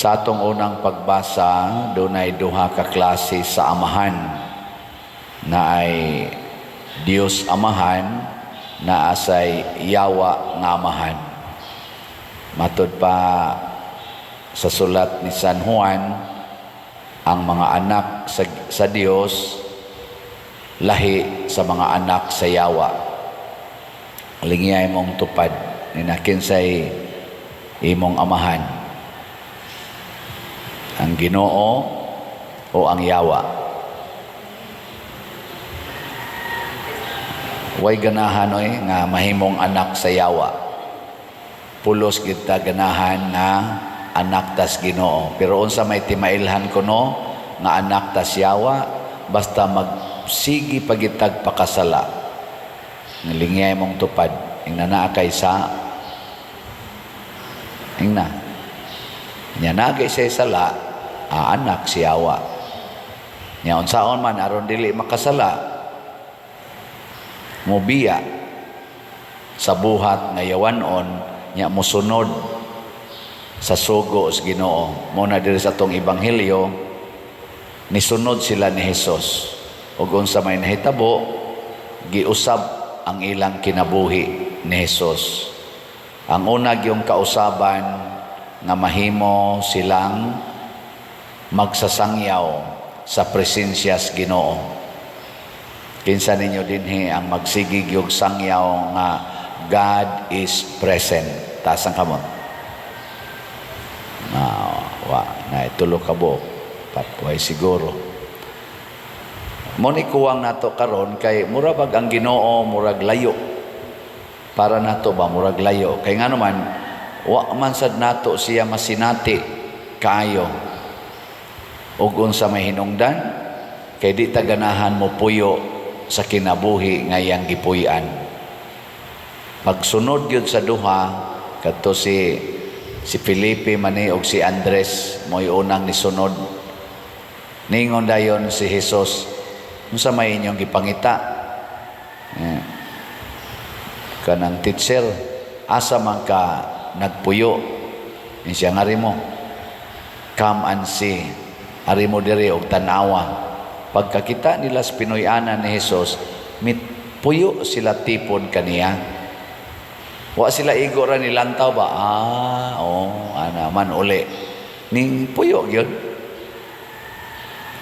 Sa atong unang pagbasa, dunay duha ka klase sa amahan na ay Dios Amahan na asay yawa nga amahan. Matud pa sa sulat ni San Juan, ang mga anak sa Dios lahi sa mga anak sa yawa. Lingiyay mong tupad ni nakinsay imong amahan, ang Ginoo o ang yawa. Way ganahan nga mahimong anak sa yawa. Pulos kita ganahan na anak tas Ginoo. Pero unsa may timailhan kuno nga anak tas yawa, basta magsigi pagitag pakasala. Nalingay mong tupad ing naa kay sa ing na nya nagay say sala anak si yawa. Nya unsaon man aron dili makasala, mubiya sa buhat nga yawanon nya mosunod sa sugo sa Ginoo. Mo na diri sa atong ebanghelyo, nisunod sila ni Hesus. Ug unsa may nahitabo, giusab ang ilang kinabuhi ni Hesus. Ang una gyung kausaban nga mahimo silang magsasangyaw sa presensya sa Ginoo. Kinsa ninyo dinhi ang magsigig yung sangyaw nga God is present. Taas ang kamot. Na itulo ka buok. Patway siguro. Muni kuwang nato karon kay murag ang Ginoo murag layo. Para nato ba murag layo. Kay nga naman, wa man sad nato siya masinati kaayo. Ug unsa may hinungdan, kay di ta ganahan mo puyo sa kinabuhi nga iyang gipuy-an. Pagsunod yun sa duha, kadto si Felipe mani og si Andres mo'y unang nisunod. Ningon dayon si Jesus, unsa may inyong gipangita? Kanang teacher, asa man ka nagpuyo? Ni siya nga rimo, come and see. Ari mo diri og tanawa. Pagkakita nila sa Pinoy-ana ni Jesus, puyo sila tipon kaniya. Wa sila igo ra nilantaw ba? Ana man uli. Ning puyo gyud.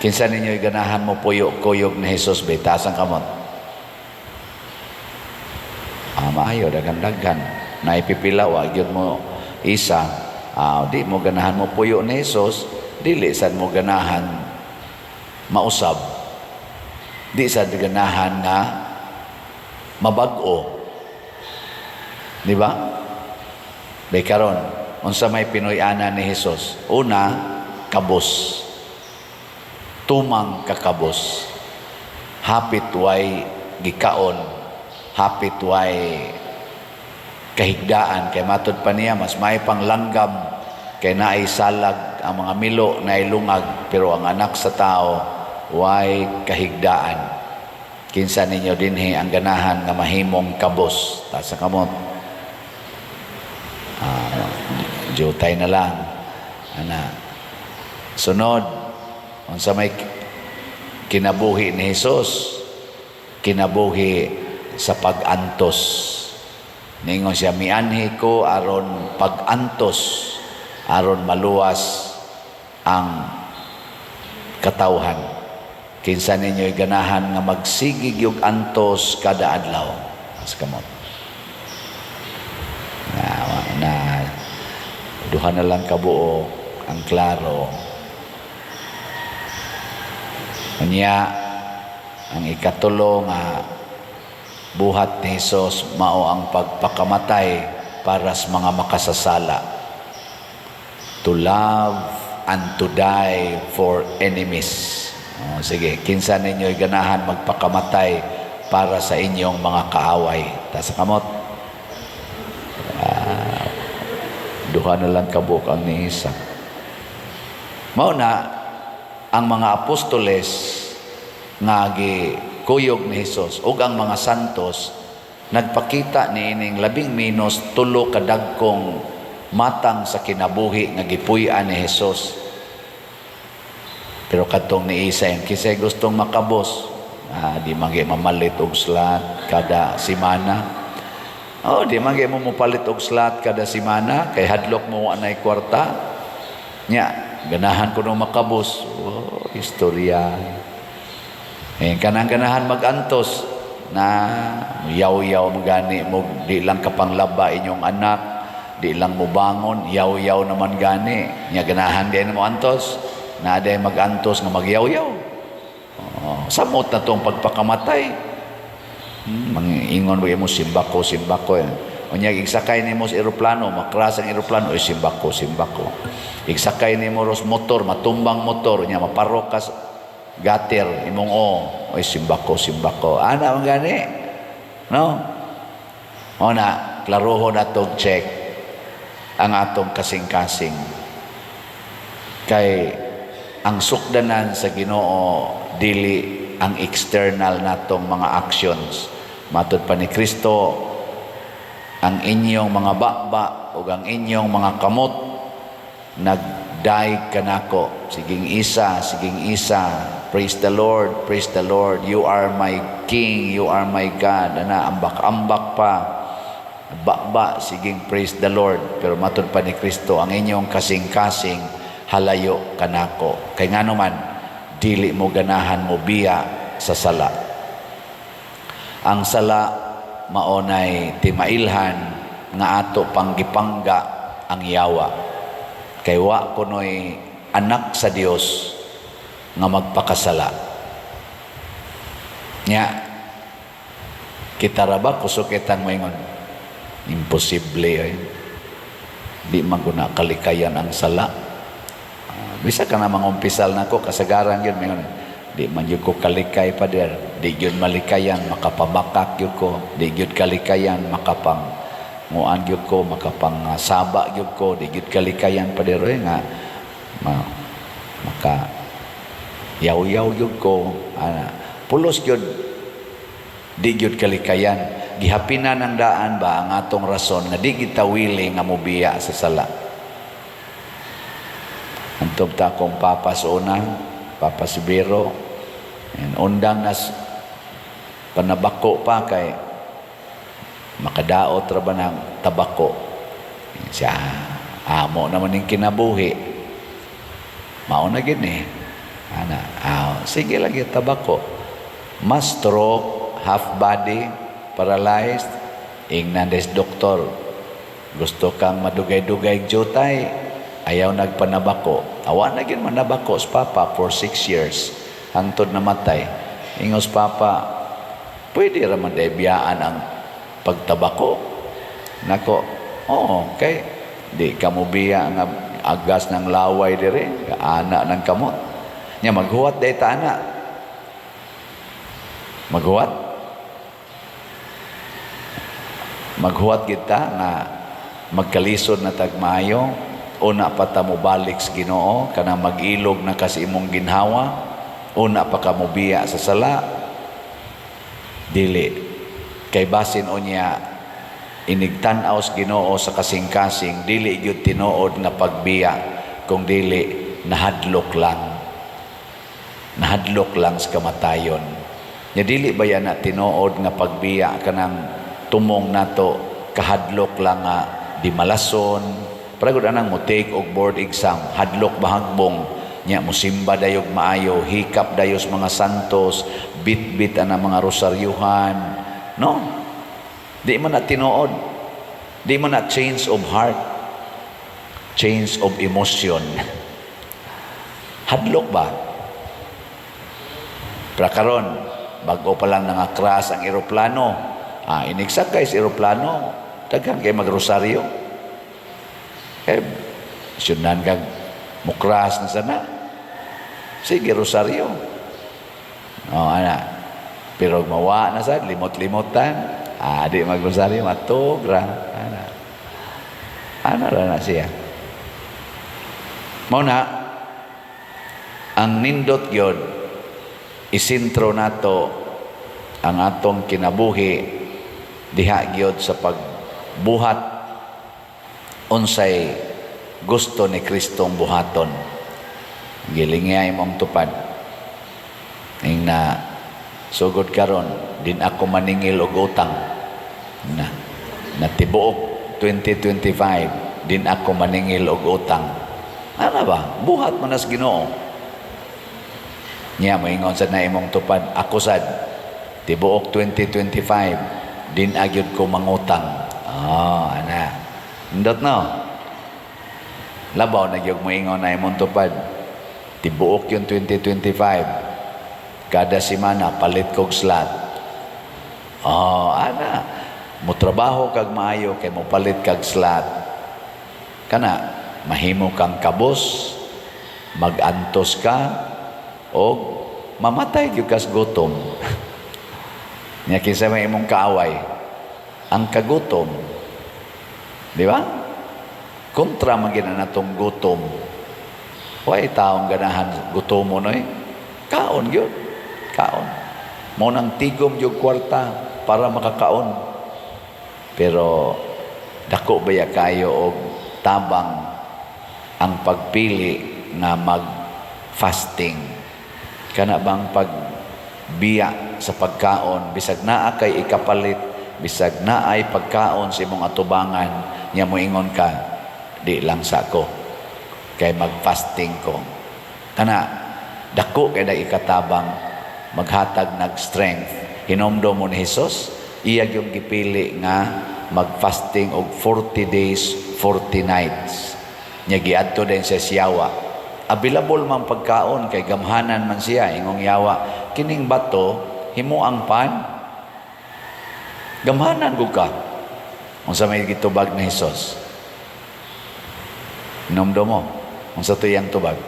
Kinsa ninyo ganahan mo puyo kuyog ni Jesus bitasan kamot. Maayo dagan-dagan. Naipipila wa gyud mo isa. Di mo ganahan mo puyo ni Jesus, dili sad mo ganahan mausab. Di sad ganahan nga mabag-o. Di ba? Bay karon, unsa may Pinoy-ana ni Jesus? Una, kabos. Tumang kakabos. Hapit way gikaon, hapit way kahigdaan. Kay matud pa niya, mas may panglanggam kay naay salag ang mga milo na ilungag, pero ang anak sa tao way kahigdaan. Kinsa ninyo dinhi ang ganahan nga mahimong kabos? Tasa kamot. Jutay na lang. Sunod, unsa may kinabuhi ni Jesus? Kinabuhi sa pag-antos. Ningon siya, mianhi ko aron pag-antos, aron maluwas ang katawhan. Kinsa ninyo'y ganahan nga magsigig yung antos kada adlaw. As kamot. Duha na lang kabuo ang klaro. Unya, ang ikatulo nga buhat ni Jesus mao ang pagpakamatay para sa mga makasasala. To love and to die for enemies. Sige, kinsa ninyo'y ganahan magpakamatay para sa inyong mga kaaway. Tas kamot. Duha na lang kabuk ang ni isa. Mao na ang mga apostoles nga gikuyog ni Jesus ug ang mga santos nagpakita niining 10 kadagkong matang sa kinabuhi nga gipuy-an ni Hesus. Pero katong ni Isa yung kisay gustong makabos, di magi mamalit og slot kada simana. Di magi mo mupalit og slot kada simana kay hadlok mo anay kwarta. Nya, ganahan ko nung makabos. Istorya. Kanang ganahan magantos na yaw-yaw magani mo, di lang kapanglaba inyong anak, di lang mo bangon, yaw-yaw naman gani. Nya ganahan din mo antos. Na aday magantos nga magyaw-yaw. Samot na tong pagpakamatay. Mangingon mo simbako. Unya igsakay nimo sa eroplano, makras ang eroplano, simbako. Igsakay nimo ros motor, matumbang motor, nya maparok ka gater imong simbako. Ana man gani. No? Ona, klarohon atong check ang atong kasing-kasing. Kay ang sukdanan sa Ginoo dili ang external natong mga actions. Matud pa ni Kristo, ang inyong mga bakba o ang inyong mga kamot nagdaig kanako. Siging isa. Praise the Lord. You are my King, you are my God. Ana, ambak-ambak pa. Bakba, siging praise the Lord. Pero matud pa ni Kristo, ang inyong kasing-kasing halayo kanako. Kay ngano man, dili mo ganahan mo biya sa sala. Ang sala maonay timailhan nga ato panggipangga ang yawa. Kay wa kunoy anak sa Dios nga magpakasala. Nya, kita ra ba kusog kitang moingon? Imposible. Di maguna kalikayan ang sala. Bisa ka na mangumpisal na ko, kasagaran yun, mayon. Di man yun ko kalikay pa der. Di yun malikayan, makapabakak yun ko. Di yun kalikayan, makapang nguan yun ko, makapang saba yun ko. Di yun kalikayan pa der. Nga, maka yaw-yaw yun ko. Pulos yun, di yun kalikayan. Gihapinan ng daan ba ang atong rason nga di kita willing nga mubiya sa sala. Antog ta akong papa sa unang, papa si Biro, undang nas panabako pa kay makadaot ra ba ng tabako. Siya, amo naman yung kinabuhi. Mauna gini. Sige lagi tabako. Mas stroke, half body, paralyzed, ingnan des doktor. Gusto kang madugay-dugay jutay, ayaw nagpanabako. Awa na gin manabako sa papa for 6 years. Hangtod namatay. Ingos papa, pwede raman biyaan ang pagtabako. Nako, okay. Di kamo biya nga agas ng laway dire, ana ng kamot. Nya maghuwat day ta ana. Maghuwat kita nga magkalisod na tagmayo. Una pa ta mo balik sa Ginoo, kana mag-ilog na kasi imong ginhawa. Una pa ka mo biya sa sala. Dili. Kay basin o niya, inigtanaw sa Ginoo sa kasing-kasing, dili yun tinuod na pagbiya, kung dili, nahadlok lang. Nahadlok lang sa kamatayon. Nya dili ba yan na tinuod nga pagbiya, kanang tumong nato, kahadlok lang nga, di malason, paragod anang mo take og board exam, hadlok bahagbong, nya musimba dayog maayo, hikap dayos mga santos, bit-bit ana mga rosaryuhan, no? Di man na tinuod, di man na change of heart, change of emotion. Hadlok ba? Para karon, bago pa lang nangakras ang eroplano, inigsakay sa eroplano, daghan kay magrosaryo. Sunan kag mukras na sana. Sige, rosaryo. Pero mawa na sa limot-limotan. Di magrosaryo, matugra. Ana na siya. Mauna, ang nindot yun, isintro nato ang atong kinabuhi diha gyud sa pagbuhat unsay gusto ni Kristong buhaton. Gilingay mong tupad. Ning na sugod karon din ako maningil og utang. Natibuok 2025 din ako maningil og utang. Ano ba? Buhat man as Ginoo. Nya moingon sad na imong tupad, ako sad tibuok 2025 din agyud ko mangutang. Ana. Indot no. Labaw na gyud moingon na imong tupad. Tibuok yung 2025. Kada semana palit kog slot. Ana. Mo trabaho kag maayo kay mo palit kag slot. Kana mahimo kang kabos, magantos ka o mamatay gyud kas gutom. Nya kinsa may imong kaaway ang kagutom. Di ba? Kontra man gid natong gutom. Way taong ganahan gutom mo noy. Kaon gyud. Kaon. Mo nang tigom gyud kwarta para makakaon. Pero dako baya kayo og tabang ang pagpili nga mag-fasting. Kana bang pagbiya sa pagkaon, bisag naa kay ikapalit, bisag naay pagkaon sa imong atubangan, nya moingon ka, di lang sa ko. Kay mag-fasting ko. Kana, dako kay da ikatabang, maghatag nag-strength. Hinomdo mo ni Jesus, iya yung gipili nga mag-fasting og 40 days, 40 nights. Nya giadto din sa siyawa. Available man pagkaon kay gamhanan man siya ingong yawa. Kining bato himo ang pan. Gamhanan gud ka. Unsa may gitubag ni Hesus? Nomdo mo. Unsa to yang tubag?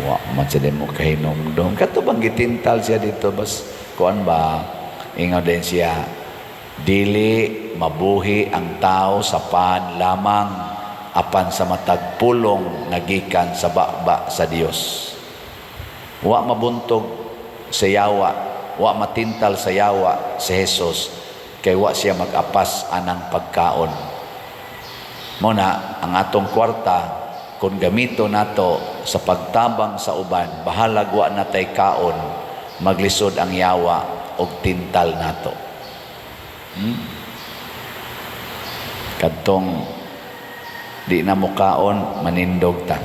Wa man sa mo kay nomdom. Katubang gitintal siya dito bas kuan ba? Ingaw din siya. Dili mabuhi ang tao sa pan lamang apan sa matag pulong nagikan sa baba sa Dios. Wa mabuntog sa yawa, wa matintal sa yawa si Jesus kay wa siya mag-apas anang pagkaon. Muna ang atong kwarta kung gamito nato sa pagtabang sa uban, bahalag wa natay kaon, maglisod ang yawa og tintal nato. Kadtong di na mo kaon, manindog ta.